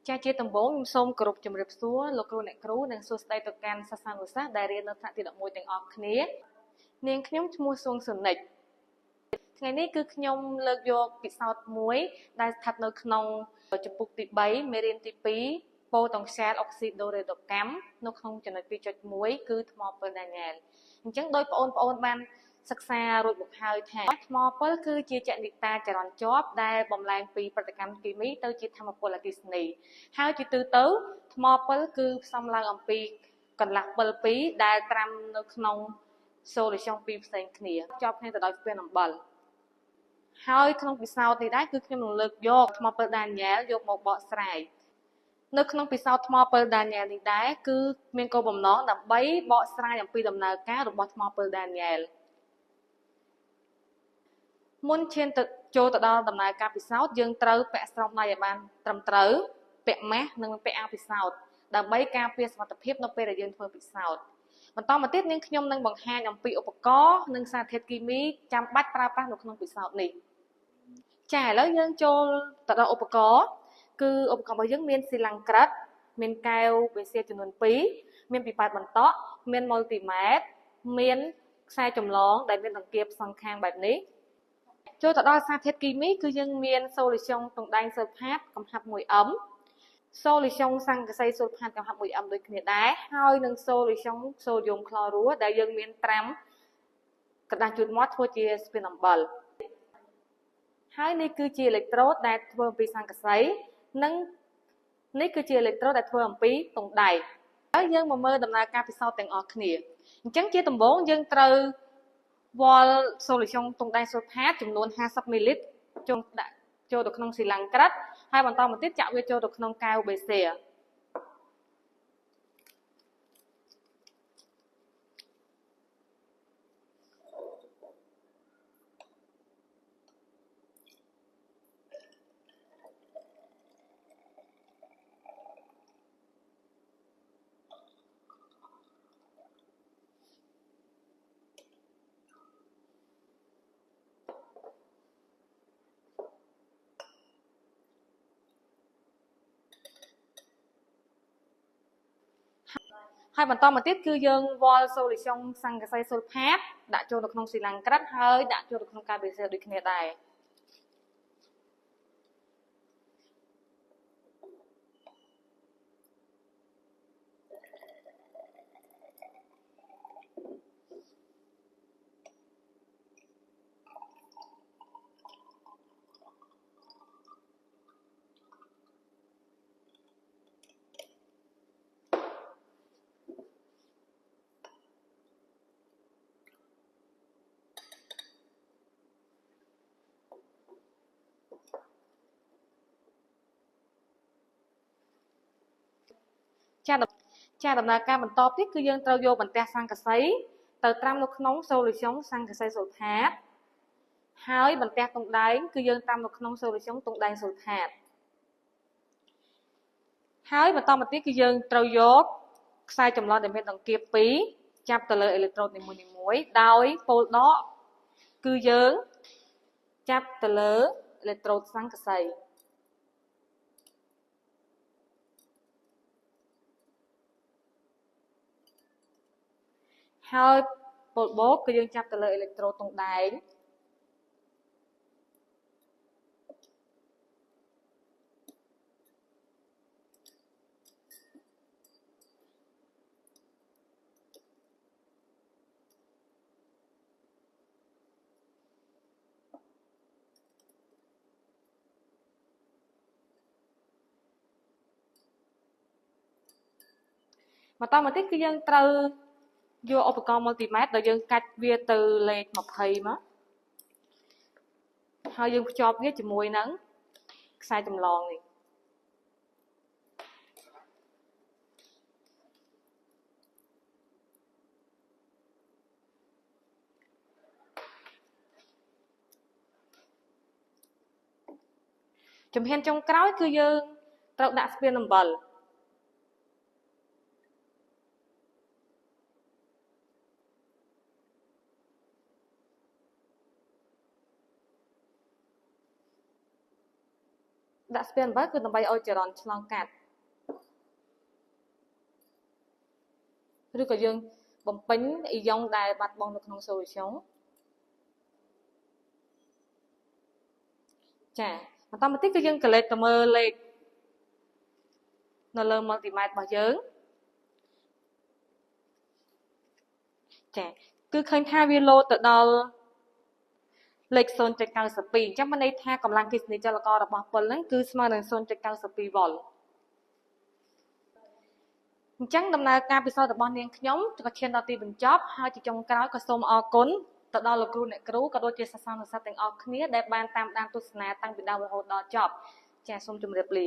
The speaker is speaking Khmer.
ចាជាដំបូងខ្ញុំសូមគោរពជំរាបសួរលោកគ្រូអ្នកគ្រូនិងសួស្តីទៅកាន់សិស្សានុសិស្សដែលរៀននៅថ្នាក់ទី11ទាំងអស់គ្នានាងខ្ញុំឈ្មោះសួងសុនិចថ្ងៃនេះគឺខ្ញុំលើកយកពិសោធន៍មួយដែលស្ថិតនៅក្នុងជំពូកទី3មេរៀនទី2ប៉ូតុងស្យាលអុកស៊ីដូរ៉េដូកម្មនៅក្នុងចំណុច 2.1 គឺថ្មពិលដាញ៉ែលអញ្ចឹងដោយបងប្អូនបានសិក្សារួចមកហើយថាថ្មពិលគឺជាចនិតាចរន្តជាប់ដែលបំលែងពីប្រតិកម្មគីមីទៅជាធម្មពលអគ្គិសនីហើយជាទូទៅថ្មពិលគឺផ្សំឡើងអំពីកន្លះពិលពីរដែលត្រាំនៅក្នុងសូលីស្យុងពីរផ្សេងគ្នាជាប់គ្នាទៅដោយស្ពានអំបិលហើយក្នុងពិសោធន៍នេះដែរគឺខ្ញុំនឹងលើកយកថ្មពិលដាញ៉ែលយកមកបកស្រាយនៅក្នុងពិសោធន៍ថ្មពិលដាញ៉ែលនេះដែរគឺមានគោលបំណងដើម្បីបកស្រាយអំពីដំណើរការរបស់ថ្មពិលដាញ៉ែលមុនឈានទៅចូលទៅដល់ដំណើរការពិសោធន៍យើងត្រូវពាក់ស្រោមដៃឲ្យបានត្រឹមត្រូវពាក់ម៉ាស់និងពាក់អាវពិសោធន៍ដើម្បីការពារសុវត្ថិភាពនៅពេលដែលយើងធ្វើពិសោធន៍បន្តមកទៀតនាងខ្ញុំនឹងបង្ហាញអំពីឧបករណ៍និងសារធាតុគីមីចាំបាច់ប្រើប្រាស់នៅក្នុងពិសោធន៍នេះចាឥឡូវយើងចូលទៅដល់ឧបករណ៍គឺឧបករណ៍របស់យើងមានស៊ីឡាំងក្រិតមានកែវបេសៀចំនួន2មានពិប៉ាតបន្តក់មានមុលទីម៉ែត្រមានខ្សែចម្លងដែលមានដង្កៀបសងខាងបែបនេះចូលទៅដល់សារធាតុគីមីគឺយើងមានសូលីស្យុងទង់ដែងស៊ុលផាតកំហាប់ 1m សូលីស្យុងស័ង្កសីស៊ុលផាតកំហាប់ 1m ដូចគ្នាដែរហើយនឹងសូលីស្យុងសូដ្យូមក្លរ៉ូដែលយើងមានត្រាំกระดาษជូតមាត់ធ្វើជាស្ពានអំបិលហើយនេះគឺជាអេឡិចត្រូតដែលធ្វើអំពីស័ង្កសីនិងនេះគឺជាអេឡិចត្រូតដែលធ្វើអំពីទង់ដែងហើយយើងមកមើលដំណើរការពិសោធន៍ទាំងអស់គ្នាអញ្ចឹងជាដំបូងយើងត្រូវវាល់សូលីស្យុងទង់ដែងស៊ុលផាតចំនួន50មីលីលីត្រដាក់ចូលទៅក្នុងស៊ីឡាំងក្រិតហើយបន្តមកទៀតចាក់វាចូលទៅក្នុងកែវបេសៀហើយបន្តមកទៀតគឺយើងវាល់សូលីស្យុងស័ង្កសីស៊ុលផាតដាក់ចូលទៅក្នុងស៊ីឡាំងក្រិតហើយដាក់ចូលទៅក្នុងកែវបេសៀដូចគ្នាដែរចាដំណើរការបន្តទៀតគឺយើងត្រូវយកបន្ទះស័ង្កសីទៅត្រាំនៅក្នុងសូលីស្យុងស័ង្កសីស៊ុលផាតហើយបន្ទះទង់ដែងគឺយើងត្រាំនៅក្នុងសូលីស្យុងទង់ដែងស៊ុលផាតហើយបន្តមកទៀតគឺយើងត្រូវយកខ្សែចម្លងដែលមានដង្កៀប2ចាប់ទៅលើអេឡិចត្រូតនីមួយៗដោយពោលដកគឺយើងចាប់ទៅលើអេឡិចត្រូតស័ង្កសីហើយពោលបូកគឺយើងចាប់ទៅលើអេឡិចត្រូតទង់ដែងបន្តមកទៀតគឺយើងត្រូវយកឧបករណ៍មុលទីម៉ែត្រដែលយើងកាច់វាទៅលេខ20មកហើយយើងភ្ជាប់វាជាមួយនឹងខ្សែចម្លងនេះជំហានចុងក្រោយគឺយើងត្រូវដាក់ស្ពានអំបិល ដាក់ស្ពានអំបិលគឺដើម្បីឲ្យចរន្តឆ្លងកាត់ឬក៏យើងបំពេញអ៊ីយ៉ុងដែលបាត់បង់នៅក្នុង solution ចាបន្តមកទៀតគឺយើងកលេចទៅមើលលេខនៅលើ multimeter របស់យើងចាគឺឃើញថាវាលោតទៅដល់លេខ 0.92 អញ្ចឹងមានន័យថាកម្លាំងអគ្គិសនីចលកររបស់ពុលហ្នឹងគឺស្មើនឹង 0.92 វ៉ុលអញ្ចឹងដំណើរការពិសោធន៍របស់នាងខ្ញុំក៏ឈានដល់ទីបញ្ចប់ហើយជាចុងក្រោយក៏សូមអរគុណទៅដល់លោកគ្រូអ្នកគ្រូក៏ដូចជាសិស្សានុសិស្សទាំងអស់គ្នាដែលបានតាមដានទស្សនាតាំងពីដើមរហូតដល់ចប់ចាសសូមជម្រាបលា